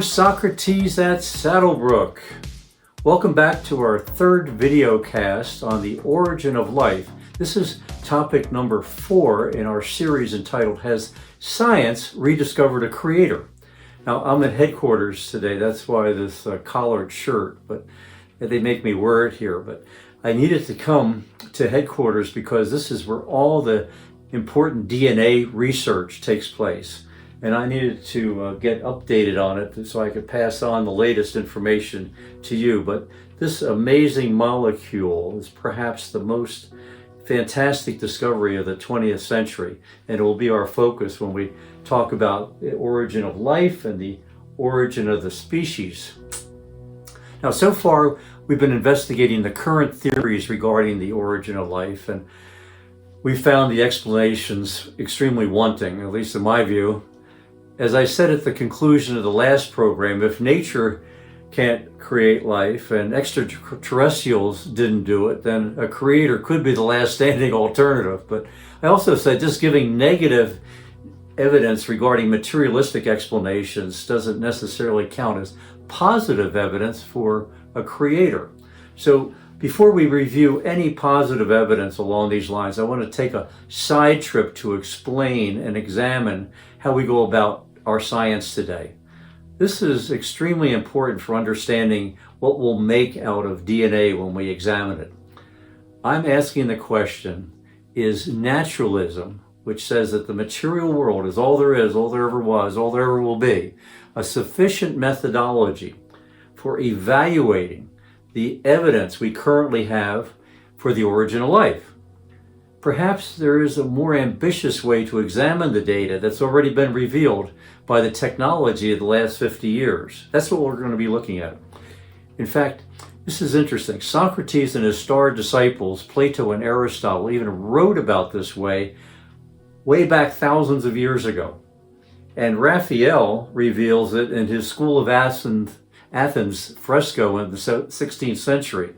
Socrates at SaddleBrooke. Welcome back to our third video cast on the origin of life. This is topic number 4 in our series entitled Has Science Rediscovered a Creator? Now, I'm at headquarters today. That's why this collared shirt, but they make me wear it here. But I needed to come to headquarters because this is where all the important DNA research takes place. And I needed to get updated on it so I could pass on the latest information to you. But this amazing molecule is perhaps the most fantastic discovery of the 20th century. And it will be our focus when we talk about the origin of life and the origin of the species. Now, so far, we've been investigating the current theories regarding the origin of life. And we found the explanations extremely wanting, at least in my view. As I said at the conclusion of the last program, if nature can't create life and extraterrestrials didn't do it, then a creator could be the last standing alternative. But I also said just giving negative evidence regarding materialistic explanations doesn't necessarily count as positive evidence for a creator. So before we review any positive evidence along these lines, I want to take a side trip to explain and examine how we go about our science today. This is extremely important for understanding what we'll make out of DNA when we examine it. I'm asking the question, is naturalism, which says that the material world is all there is, all there ever was, all there ever will be, a sufficient methodology for evaluating the evidence we currently have for the origin of life? Perhaps there is a more ambitious way to examine the data that's already been revealed by the technology of the last 50 years. That's what we're going to be looking at. In fact, this is interesting. Socrates and his star disciples, Plato and Aristotle, even wrote about this way back thousands of years ago. And Raphael reveals it in his School of Athens fresco in the 16th century.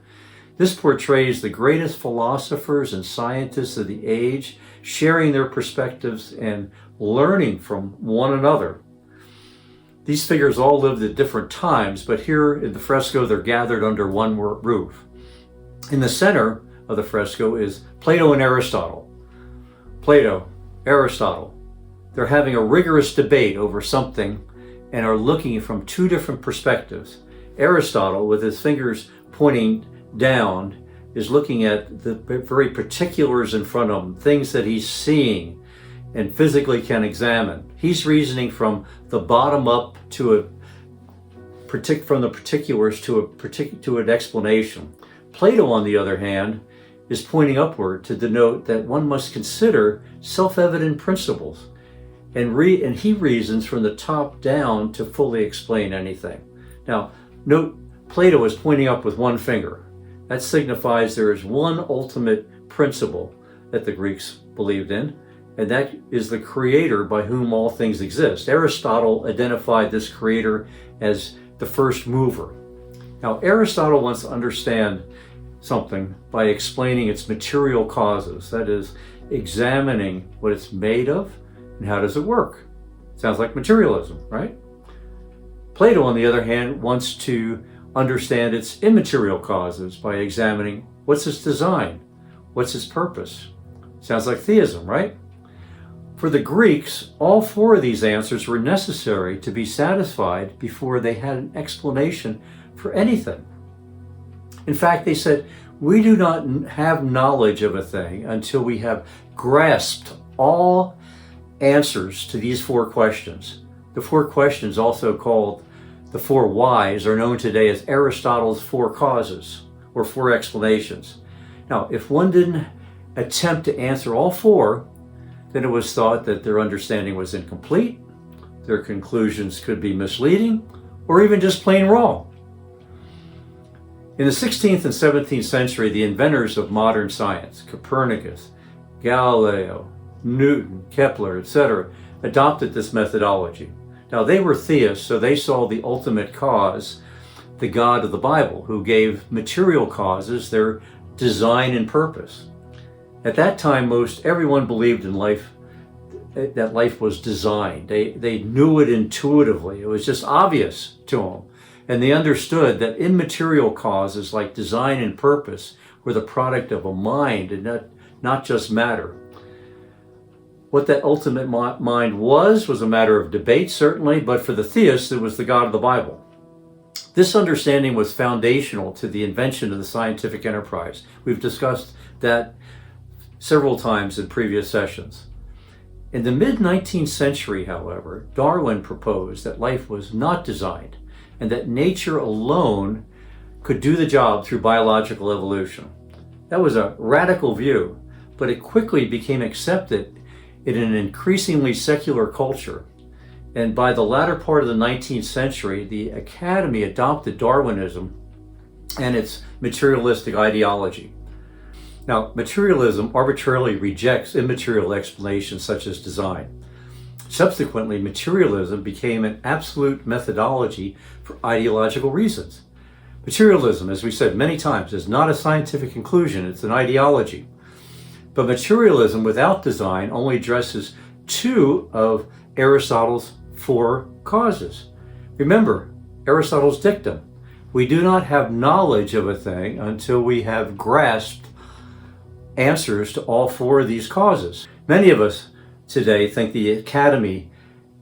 This portrays the greatest philosophers and scientists of the age sharing their perspectives and learning from one another. These figures all lived at different times, but here in the fresco they're gathered under one roof. In the center of the fresco is Plato and Aristotle. Plato, Aristotle, they're having a rigorous debate over something and are looking from two different perspectives. Aristotle, with his fingers pointing down, is looking at the very particulars in front of him, things that he's seeing and physically can examine. He's reasoning from the bottom up from the particulars to an explanation. Plato, on the other hand, is pointing upward to denote that one must consider self-evident principles, and he reasons from the top down to fully explain anything. Now, note Plato is pointing up with one finger. That signifies there is one ultimate principle that the Greeks believed in, and that is the creator by whom all things exist. Aristotle identified this creator as the first mover. Now, Aristotle wants to understand something by explaining its material causes, that is, examining what it's made of and how does it work. Sounds like materialism, right? Plato, on the other hand, wants to understand its immaterial causes by examining what's its design, what's its purpose. Sounds like theism, right? For the Greeks, all 4 of these answers were necessary to be satisfied before they had an explanation for anything. In fact, they said, we do not have knowledge of a thing until we have grasped all answers to these 4 questions. The 4 questions, also called the 4 whys, are known today as Aristotle's 4 causes, or 4 explanations. Now, if one didn't attempt to answer all 4, then it was thought that their understanding was incomplete, their conclusions could be misleading, or even just plain wrong. In the 16th and 17th century, the inventors of modern science, Copernicus, Galileo, Newton, Kepler, etc., adopted this methodology. Now, they were theists, so they saw the ultimate cause, the God of the Bible, who gave material causes their design and purpose. At that time, most everyone believed in life that life was designed. They knew it intuitively. It was just obvious to them. And they understood that immaterial causes like design and purpose were the product of a mind and not just matter. What that ultimate mind was a matter of debate, certainly, but for the theists, it was the God of the Bible. This understanding was foundational to the invention of the scientific enterprise. We've discussed that several times in previous sessions. In the mid-19th century, however, Darwin proposed that life was not designed and that nature alone could do the job through biological evolution. That was a radical view, but it quickly became accepted in an increasingly secular culture. And by the latter part of the 19th century, the Academy adopted Darwinism and its materialistic ideology. Now, materialism arbitrarily rejects immaterial explanations such as design. Subsequently, materialism became an absolute methodology for ideological reasons. Materialism, as we said many times, is not a scientific conclusion, it's an ideology. But materialism without design only addresses two of Aristotle's four causes. Remember Aristotle's dictum: we do not have knowledge of a thing until we have grasped answers to all four of these causes. Many of us today think the Academy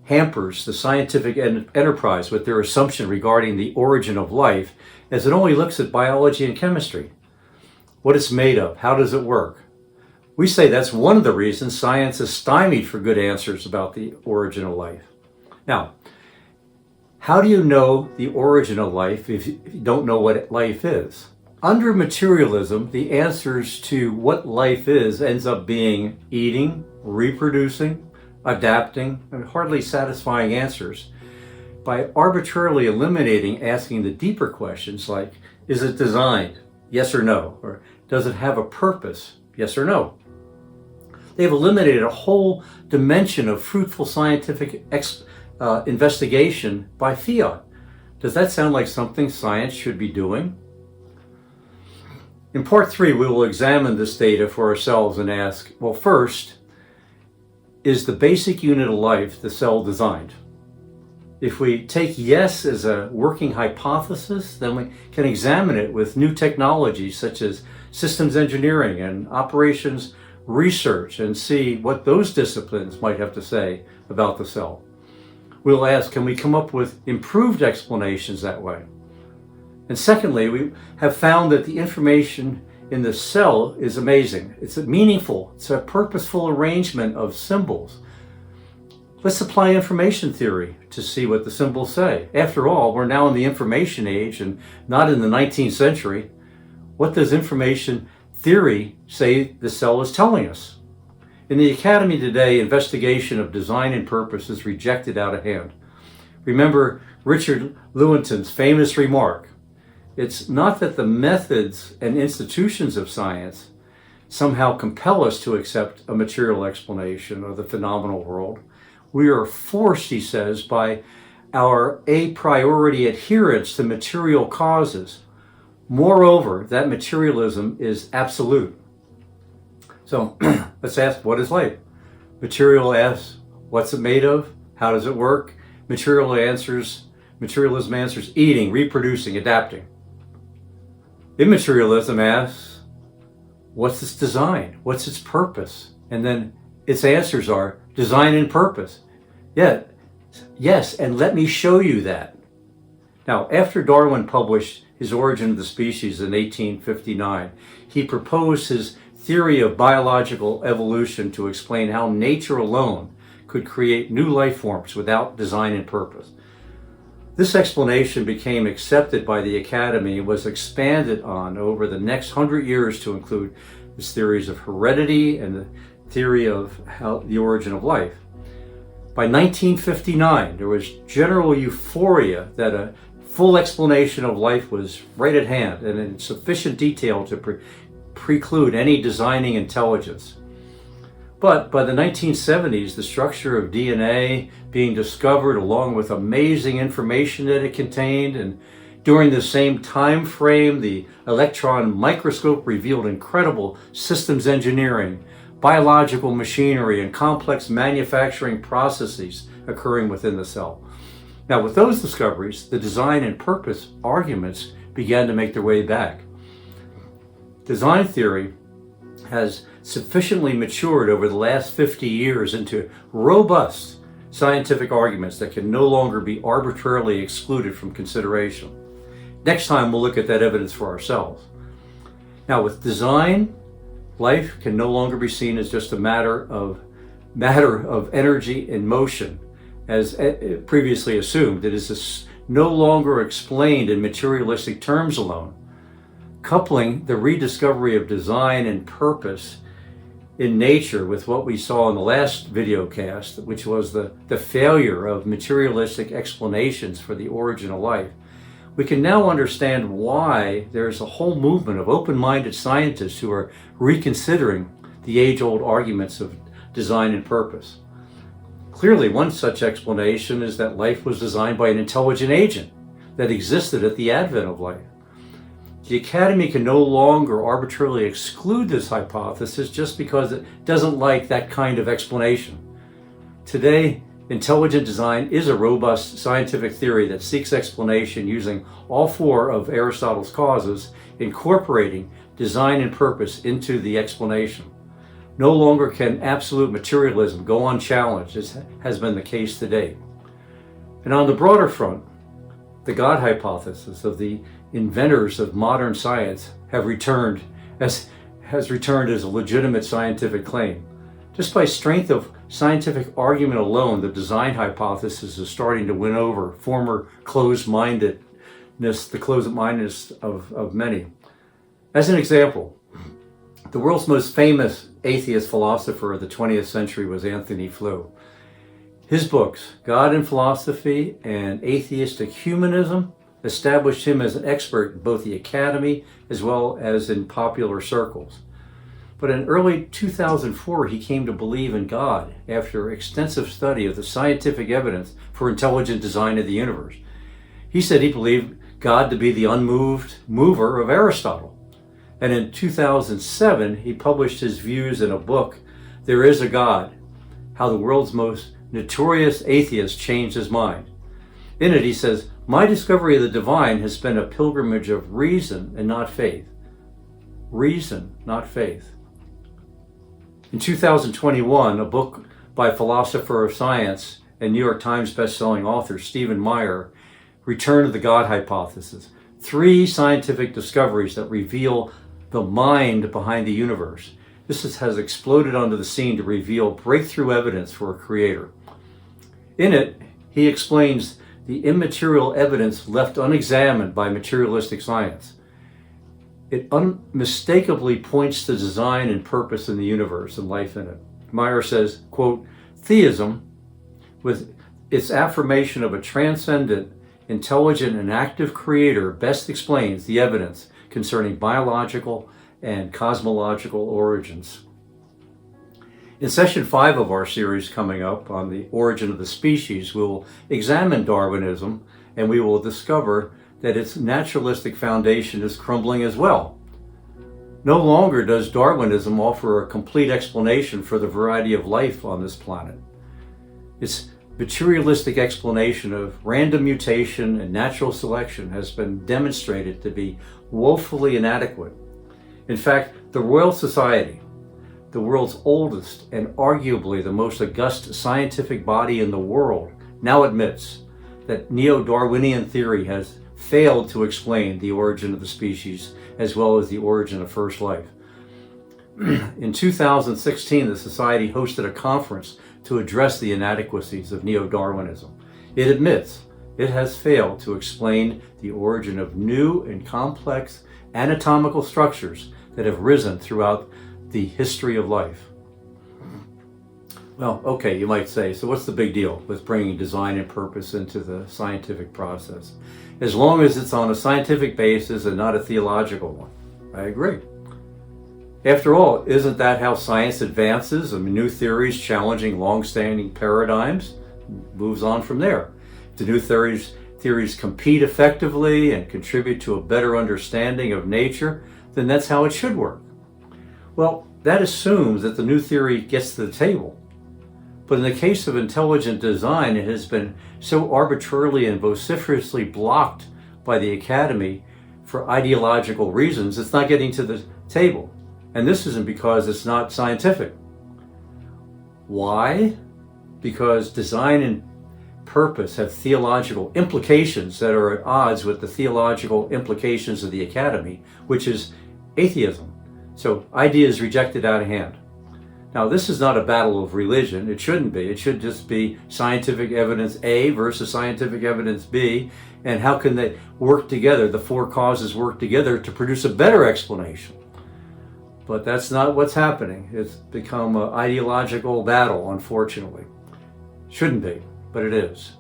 hampers the scientific enterprise with their assumption regarding the origin of life, as it only looks at biology and chemistry, what it's made of, how does it work. We say that's one of the reasons science is stymied for good answers about the origin of life. Now, how do you know the origin of life if you don't know what life is? Under materialism, the answers to what life is ends up being eating, reproducing, adapting, and hardly satisfying answers. By arbitrarily eliminating asking the deeper questions like, is it designed? Yes or no? Or does it have a purpose? Yes or no? They've eliminated a whole dimension of fruitful scientific investigation by fiat. Does that sound like something science should be doing? In part 3, we will examine this data for ourselves and ask, well, first, is the basic unit of life the cell designed? If we take yes as a working hypothesis, then we can examine it with new technologies such as systems engineering and operations research and see what those disciplines might have to say about the cell. We'll ask, can we come up with improved explanations that way? And secondly, we have found that the information in the cell is amazing. It's meaningful. It's a purposeful arrangement of symbols. Let's apply information theory to see what the symbols say. After all, we're now in the information age and not in the 19th century. What does information theory say the cell is telling us? In the Academy today, investigation of design and purpose is rejected out of hand. Remember Richard Lewontin's famous remark, it's not that the methods and institutions of science somehow compel us to accept a material explanation of the phenomenal world. We are forced, he says, by our a priori adherence to material causes. Moreover, that materialism is absolute. So let's ask, what is life? Material asks, what's it made of? How does it work? Materialism answers eating, reproducing, adapting. Immaterialism asks, what's its design? What's its purpose? And then its answers are design and purpose. Yeah, yes, and let me show you that. Now, after Darwin published his Origin of the Species in 1859, he proposed his theory of biological evolution to explain how nature alone could create new life forms without design and purpose. This explanation became accepted by the Academy and was expanded on over the next 100 years to include his theories of heredity and the theory of the origin of life. By 1959, there was general euphoria that a full explanation of life was right at hand and in sufficient detail to preclude any designing intelligence. But by the 1970s, the structure of DNA being discovered along with amazing information that it contained, and during the same time frame, the electron microscope revealed incredible systems engineering, biological machinery and complex manufacturing processes occurring within the cell. Now, with those discoveries, the design and purpose arguments began to make their way back. Design theory has sufficiently matured over the last 50 years into robust scientific arguments that can no longer be arbitrarily excluded from consideration. Next time, we'll look at that evidence for ourselves. Now, with design, life can no longer be seen as just a matter of energy and motion, as previously assumed. It is no longer explained in materialistic terms alone. Coupling the rediscovery of design and purpose in nature with what we saw in the last video cast, which was the failure of materialistic explanations for the origin of life, we can now understand why there's a whole movement of open-minded scientists who are reconsidering the age-old arguments of design and purpose. Clearly, one such explanation is that life was designed by an intelligent agent that existed at the advent of life. The Academy can no longer arbitrarily exclude this hypothesis just because it doesn't like that kind of explanation. Today, intelligent design is a robust scientific theory that seeks explanation using all four of Aristotle's causes, incorporating design and purpose into the explanation. No longer can absolute materialism go unchallenged, as has been the case today. And on the broader front, the God hypothesis of the inventors of modern science has returned as a legitimate scientific claim. Just by strength of scientific argument alone, the design hypothesis is starting to win over former the closed-mindedness of many. As an example, the world's most famous atheist philosopher of the 20th century was Antony. His books, God and Philosophy and Atheistic Humanism, established him as an expert in both the academy as well as in popular circles. But in early 2004, he came to believe in God after extensive study of the scientific evidence for intelligent design of the universe. He said he believed God to be the unmoved mover of Aristotle. And in 2007, he published his views in a book, There Is a God, How the World's Most Notorious Atheist Changed His Mind. In it, he says, "My discovery of the divine has been a pilgrimage of reason and not faith." Reason, not faith. In 2021, a book by philosopher of science and New York Times bestselling author Stephen Meyer returned to the God hypothesis, 3 scientific discoveries that reveal the mind behind the universe. This has exploded onto the scene to reveal breakthrough evidence for a creator. In it, he explains the immaterial evidence left unexamined by materialistic science. It unmistakably points to design and purpose in the universe and life in it. Meyer says, quote, "Theism, with its affirmation of a transcendent, intelligent, and active creator, best explains the evidence concerning biological and cosmological origins." In session 5 of our series coming up on the origin of the species, we will examine Darwinism, and we will discover that its naturalistic foundation is crumbling as well. No longer does Darwinism offer a complete explanation for the variety of life on this planet. Its materialistic explanation of random mutation and natural selection has been demonstrated to be woefully inadequate. In fact, the Royal Society, the world's oldest and arguably the most august scientific body in the world, now admits that neo-Darwinian theory has failed to explain the origin of the species as well as the origin of first life. In 2016, the Society hosted a conference to address the inadequacies of neo-Darwinism. It admits it has failed to explain the origin of new and complex anatomical structures that have risen throughout the history of life. Well, okay, you might say, so what's the big deal with bringing design and purpose into the scientific process? As long as it's on a scientific basis and not a theological one. I agree. After all, isn't that how science advances? I mean, new theories challenging long-standing paradigms moves on from there. The new theories compete effectively and contribute to a better understanding of nature, then that's how it should work. Well, that assumes that the new theory gets to the table. But in the case of intelligent design, it has been so arbitrarily and vociferously blocked by the Academy for ideological reasons, it's not getting to the table. And this isn't because it's not scientific. Why? Because design and purpose have theological implications that are at odds with the theological implications of the Academy, which is atheism. So ideas rejected out of hand. Now, this is not a battle of religion. It shouldn't be. It should just be scientific evidence A versus scientific evidence B, and how can they work together, the four causes work together to produce a better explanation. But that's not what's happening. It's become an ideological battle, unfortunately. Shouldn't be, but it is.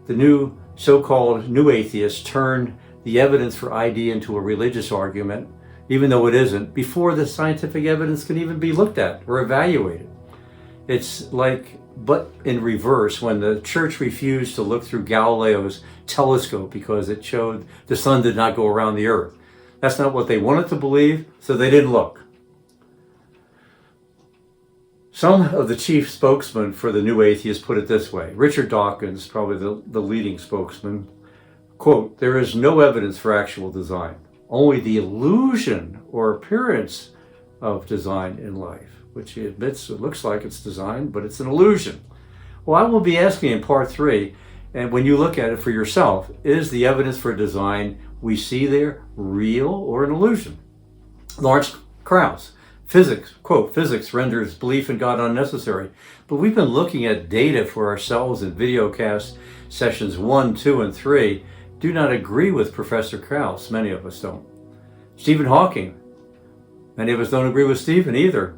The new so-called new atheists turned the evidence for ID into a religious argument, even though it isn't, before the scientific evidence can even be looked at or evaluated. It's like, but in reverse, when the church refused to look through Galileo's telescope because it showed the sun did not go around the earth. That's not what they wanted to believe, so they didn't look. Some of the chief spokesmen for the new atheists put it this way. Richard Dawkins, probably the leading spokesman, quote, "There is no evidence for actual design, only the illusion or appearance of design in life," which he admits it looks like it's design, but it's an illusion. Well, I will be asking in part 3, and when you look at it for yourself, is the evidence for design we see there real or an illusion? Lawrence Krauss, physics, quote, "Physics renders belief in God unnecessary." But we've been looking at data for ourselves in videocast sessions 1, 2, and 3. Do not agree with Professor Krauss. Many of us don't. Stephen Hawking. Many of us don't agree with Stephen either.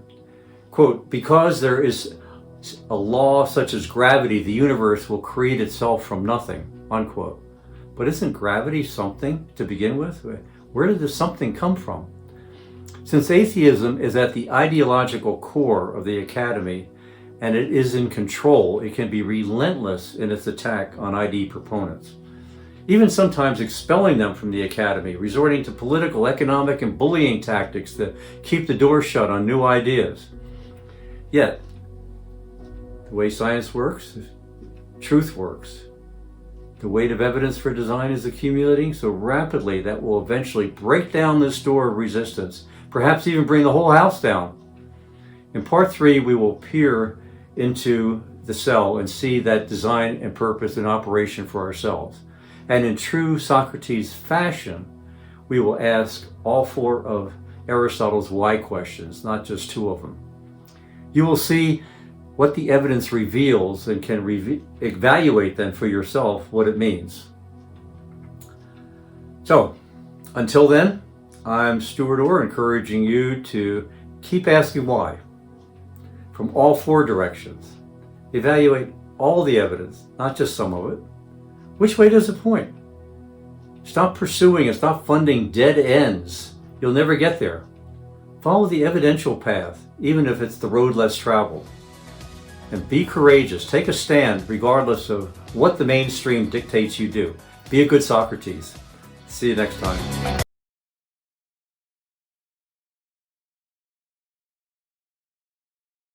Quote, "Because there is a law such as gravity, the universe will create itself from nothing," unquote. But isn't gravity something to begin with? Where did this something come from? Since atheism is at the ideological core of the Academy and it is in control, it can be relentless in its attack on ID proponents, even sometimes expelling them from the Academy, resorting to political, economic, and bullying tactics to keep the door shut on new ideas. Yet, the way science works, truth works. The weight of evidence for design is accumulating so rapidly that will eventually break down this door of resistance, perhaps even bring the whole house down. In part 3, we will peer into the cell and see that design and purpose in operation for ourselves. And in true Socrates fashion, we will ask all 4 of Aristotle's why questions, not just 2 of them. You will see what the evidence reveals and can evaluate then for yourself what it means. So, until then, I'm Stuart Orr, encouraging you to keep asking why from all 4 directions. Evaluate all the evidence, not just some of it. Which way does it point? Stop pursuing and stop funding dead ends. You'll never get there. Follow the evidential path, even if it's the road less traveled. And be courageous. Take a stand regardless of what the mainstream dictates you do. Be a good Socrates. See you next time.